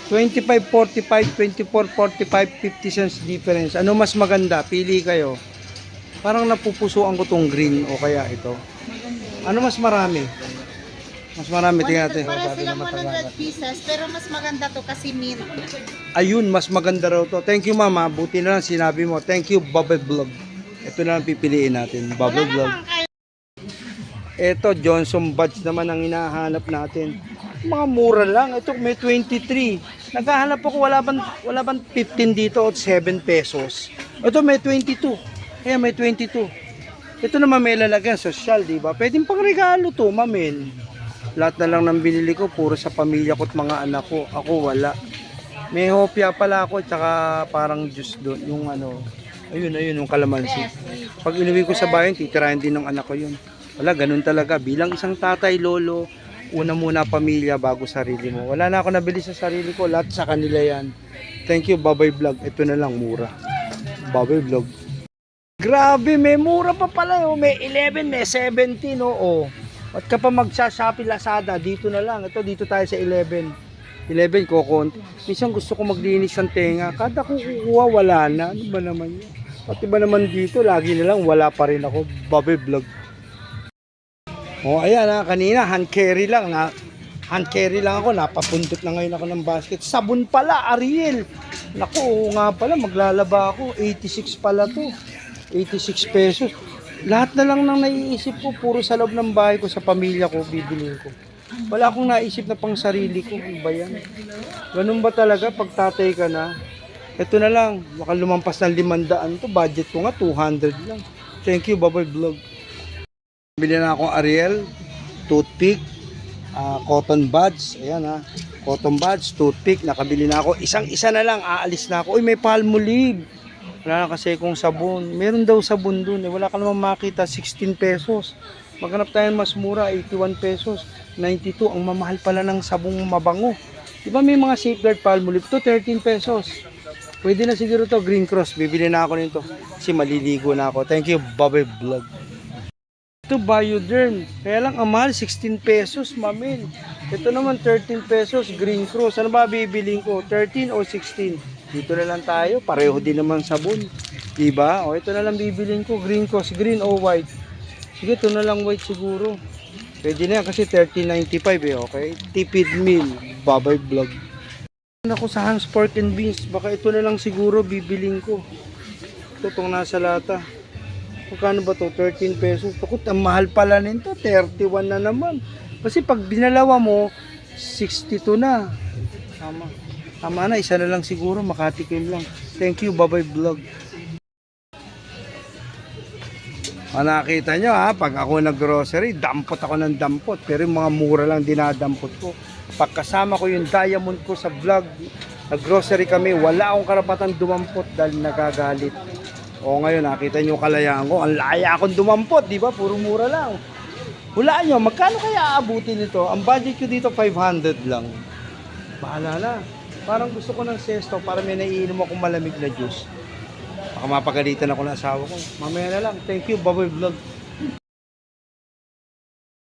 25.45, 24.45, 50 cents difference. Ano mas maganda? Pili kayo. Parang napupusuan ko tong green o kaya ito. Ano mas marami? Mas marami, tingnan natin. Para Sabi silang ng matagal. 100 pieces, pero mas maganda to kasi mint. Ayun, mas maganda raw to. Thank you, mama. Buti na lang sinabi mo. Thank you, Bubble Vlog. Ito na lang pipiliin natin. Wala Bubble Vlog. naman kayo. Ito, Johnson Buds naman ang hinahanap natin. Mga mura lang. Ito, may 23. Naghahanap ako, wala bang 15 dito at 7 pesos. Ito, may 22. Kaya may 22. Ito naman may lalagyan, social, di ba? Pwedeng pang regalo to, mamin. Lahat na lang ng binili ko, puro sa pamilya ko at mga anak ko. Ako, wala. May hopya pala ako, tsaka parang juice doon. Yung ano, ayun, yung kalamansi. Pag inuwi ko sa bayan, titirahin din ng anak ko yun. Wala, ganun talaga. Bilang isang tatay, lolo, una muna pamilya bago sarili mo. Wala na ako nabili sa sarili ko, lahat sa kanila yan. Thank you, Babay Vlog. Ito na lang, mura. Babay Vlog. Grabe, may mura pa pala. Oh. May 11, may 17. Oh. At kapag magsa-Shopee Lazada, dito na lang. Ito, dito tayo sa 11. 11, kukunti. Minsan gusto ko maglinis ng tenga. Kada ko kukuha, wala na. Ano ba naman yun? Pati ba naman dito, lagi na lang, wala pa rin ako. Babay Vlog. Oh, ayan ha, kanina hand carry lang ako, napapundot na ngayon ako ng basket. Sabon pala, Ariel. Naku, oo nga pala, maglalaba ako. 86 pala to. 86 pesos. Lahat na lang nang naiisip ko, puro sa loob ng bahay ko, sa pamilya ko, bibilin ko. Wala akong naisip na pang sarili ko. Ano ba yan? Ganun ba talaga pag tatay ka na? Ito na lang, baka lumampas ng 500 to. Budget ko nga, 200 lang. Thank you, Babay Vlog. Bili na akong Ariel, toothpick, cotton buds, ayan ha, cotton buds, toothpick, nakabili na ako, isang-isa na lang, aalis na ako. Uy, may Palmolive, wala na kasi kung sabon, meron daw sabon dun, wala ka naman makita, 16 pesos, maghanap tayo mas mura, 81 pesos, 92, ang mamahal pala ng sabong mabango, diba may mga Safeguard Palmolive, to 13 pesos, pwede na siguro to, Green Cross, bibili na ako nito, kasi maliligo na ako. Thank you, Babay Vlog. Ito, Bioderm. Kaya lang, ang mahal, 16 pesos, mamin. Ito naman, 13 pesos, Green Cross. Ano ba bibiling ko? 13 o 16? Dito na lang tayo. Pareho din naman sabon. Diba? O, ito na lang bibiling ko. Green Cross, green o white. Sige, ito na lang white siguro. Pwede na yan kasi 13.95 eh, okay? Tipid meal. Babay Vlog. Ako sa Hans Pork and Beans. Baka ito na lang siguro bibiling ko. Ito itong nasa lata. Magkano ba to? 13 pesos. Takot, ang mahal pala nito. 31 na naman. Kasi pag binalawa mo, 62 na. Tama. Tama na. Isa na lang siguro. Makatikim lang. Thank you, Babay Vlog. Nakita nyo ha, pag ako nag-grocery, dampot ako ng dampot. Pero yung mga mura lang dinadampot ko. Pagkasama ko yung diamond ko sa vlog, nag-grocery kami, wala akong karapatan dumampot dahil nagagalit. O ngayon, nakita nyo kalayaan ko. Ang laya akong dumampot, di ba? Puro mura lang. Hulaan nyo, magkano kaya aabutin nito? Ang budget ko dito, 500 lang. Bahala na. Parang gusto ko ng sesto para may naiinom akong malamig na juice. Baka mapagalitan ako ng asawa ko. Mamaya na lang. Thank you, Babay Vlog.